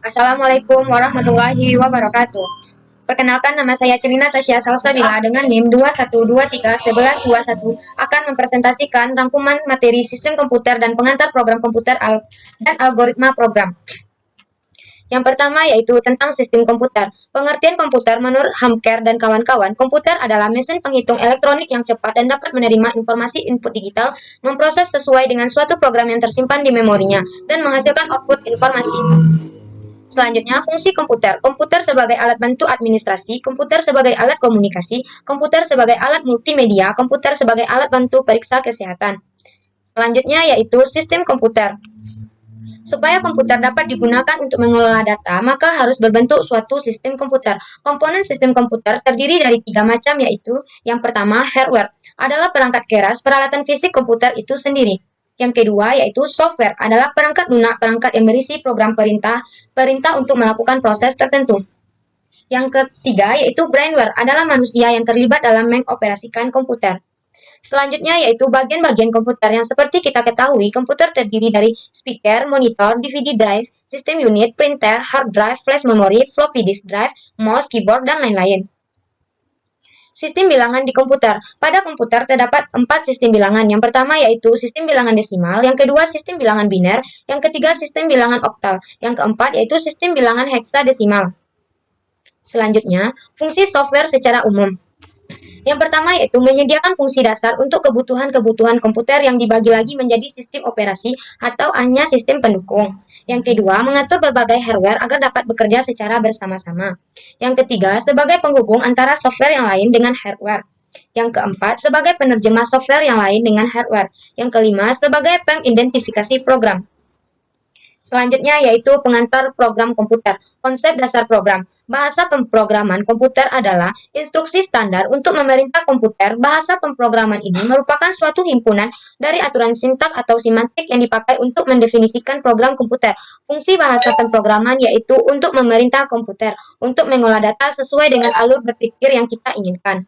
Assalamualaikum warahmatullahi wabarakatuh. Perkenalkan, nama saya Celina Tasya Salsabila dengan NIM 21231121 akan mempresentasikan rangkuman materi sistem komputer dan pengantar program komputer dan algoritma program. Yang pertama yaitu tentang sistem komputer. Pengertian komputer menurut Hamker dan kawan-kawan, komputer adalah mesin penghitung elektronik yang cepat dan dapat menerima informasi input digital, memproses sesuai dengan suatu program yang tersimpan di memorinya, dan menghasilkan output informasi. Selanjutnya, fungsi komputer. Komputer sebagai alat bantu administrasi, komputer sebagai alat komunikasi, komputer sebagai alat multimedia, komputer sebagai alat bantu periksa kesehatan. Selanjutnya yaitu sistem komputer. Supaya komputer dapat digunakan untuk mengelola data, maka harus berbentuk suatu sistem komputer. Komponen sistem komputer terdiri dari 3 macam, yaitu yang pertama, hardware, adalah perangkat keras peralatan fisik komputer itu sendiri. Yang kedua yaitu software, adalah perangkat lunak, perangkat yang berisi program perintah untuk melakukan proses tertentu. Yang ketiga yaitu brainware, adalah manusia yang terlibat dalam mengoperasikan komputer. Selanjutnya yaitu bagian-bagian komputer yang seperti kita ketahui, komputer terdiri dari speaker, monitor, DVD drive, sistem unit, printer, hard drive, flash memory, floppy disk drive, mouse, keyboard, dan lain-lain. Sistem bilangan di komputer. Pada komputer terdapat 4 sistem bilangan. Yang pertama yaitu sistem bilangan desimal, yang kedua sistem bilangan biner, yang ketiga sistem bilangan oktal, yang keempat yaitu sistem bilangan heksadesimal. Selanjutnya, fungsi software secara umum. Yang pertama yaitu menyediakan fungsi dasar untuk kebutuhan-kebutuhan komputer yang dibagi lagi menjadi sistem operasi atau hanya sistem pendukung. Yang kedua, mengatur berbagai hardware agar dapat bekerja secara bersama-sama. Yang ketiga, sebagai penghubung antara software yang lain dengan hardware. Yang keempat, sebagai penerjemah software yang lain dengan hardware. Yang kelima, sebagai pengidentifikasi program. Selanjutnya yaitu pengantar program komputer. Konsep dasar program. Bahasa pemrograman komputer adalah instruksi standar untuk memerintah komputer. Bahasa pemrograman ini merupakan suatu himpunan dari aturan sintak atau semantik yang dipakai untuk mendefinisikan program komputer. Fungsi bahasa pemrograman yaitu untuk memerintah komputer, untuk mengolah data sesuai dengan alur berpikir yang kita inginkan.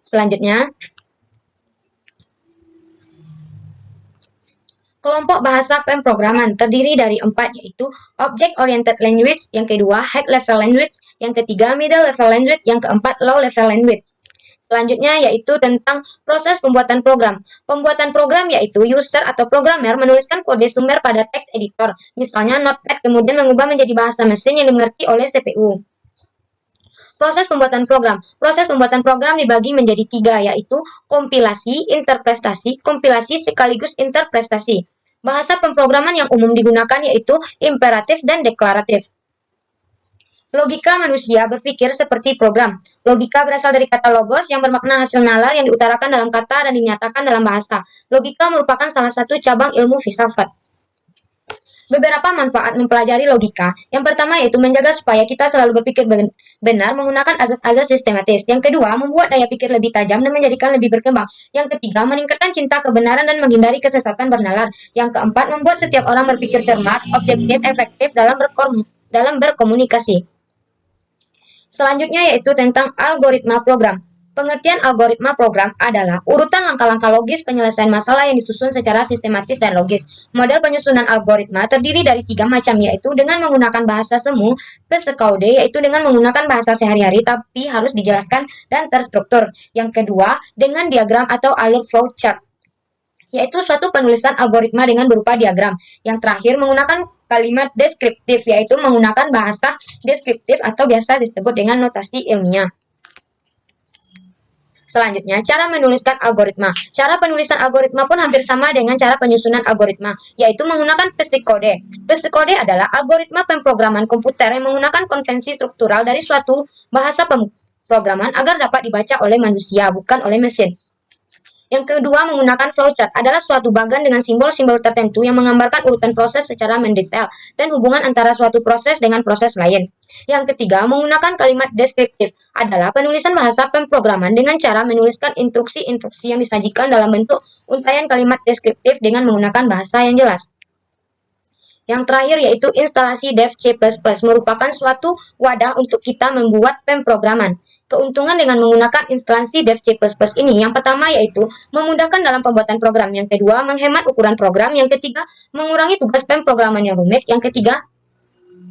Selanjutnya, kelompok bahasa pemrograman terdiri dari 4 yaitu Object Oriented Language, yang kedua High Level Language, yang ketiga Middle Level Language, yang keempat Low Level Language. Selanjutnya yaitu tentang proses pembuatan program. Pembuatan program yaitu user atau programmer menuliskan kode sumber pada text editor, misalnya Notepad, kemudian mengubah menjadi bahasa mesin yang dimengerti oleh CPU. Proses pembuatan program. Proses pembuatan program dibagi menjadi 3 yaitu kompilasi, interpretasi, kompilasi sekaligus interpretasi. Bahasa pemrograman yang umum digunakan yaitu imperatif dan deklaratif. Logika manusia berpikir seperti program. Logika berasal dari kata logos yang bermakna hasil nalar yang diutarakan dalam kata dan dinyatakan dalam bahasa. Logika merupakan salah satu cabang ilmu filsafat. Beberapa manfaat mempelajari logika. Yang pertama yaitu menjaga supaya kita selalu berpikir benar menggunakan azas-azas sistematis. Yang kedua, membuat daya pikir lebih tajam dan menjadikan lebih berkembang. Yang ketiga, meningkatkan cinta kebenaran dan menghindari kesesatan bernalar. Yang keempat, membuat setiap orang berpikir cermat, objektif, efektif dalam berkomunikasi. Selanjutnya yaitu tentang algoritma program. Pengertian algoritma program adalah urutan langkah-langkah logis penyelesaian masalah yang disusun secara sistematis dan logis. Model penyusunan algoritma terdiri dari 3 macam yaitu dengan menggunakan bahasa semu, pseudocode yaitu dengan menggunakan bahasa sehari-hari tapi harus dijelaskan dan terstruktur. Yang kedua, dengan diagram atau alur flowchart, yaitu suatu penulisan algoritma dengan berupa diagram. Yang terakhir, menggunakan kalimat deskriptif, yaitu menggunakan bahasa deskriptif atau biasa disebut dengan notasi ilmiah. Selanjutnya, cara menuliskan algoritma. Cara penulisan algoritma pun hampir sama dengan cara penyusunan algoritma, yaitu menggunakan pseudocode. Pseudocode adalah algoritma pemrograman komputer yang menggunakan konvensi struktural dari suatu bahasa pemrograman agar dapat dibaca oleh manusia, bukan oleh mesin. Yang kedua, menggunakan flowchart adalah suatu bagan dengan simbol-simbol tertentu yang menggambarkan urutan proses secara mendetail dan hubungan antara suatu proses dengan proses lain. Yang ketiga, menggunakan kalimat deskriptif adalah penulisan bahasa pemrograman dengan cara menuliskan instruksi-instruksi yang disajikan dalam bentuk untaian kalimat deskriptif dengan menggunakan bahasa yang jelas. Yang terakhir yaitu instalasi dev C++ merupakan suatu wadah untuk kita membuat pemrograman. Keuntungan dengan menggunakan instansi dev C++ ini, yang pertama yaitu memudahkan dalam pembuatan program, yang kedua menghemat ukuran program, yang ketiga mengurangi tugas pemrograman yang rumit, yang ketiga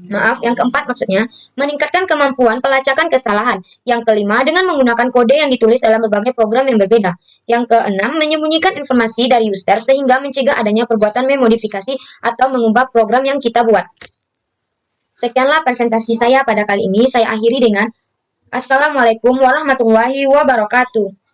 Maaf, yang keempat maksudnya, meningkatkan kemampuan pelacakan kesalahan. Yang kelima, dengan menggunakan kode yang ditulis dalam berbagai program yang berbeda. Yang keenam, menyembunyikan informasi dari user sehingga mencegah adanya perbuatan memodifikasi atau mengubah program yang kita buat. Sekianlah presentasi saya pada kali ini. Saya akhiri dengan Assalamualaikum warahmatullahi wabarakatuh.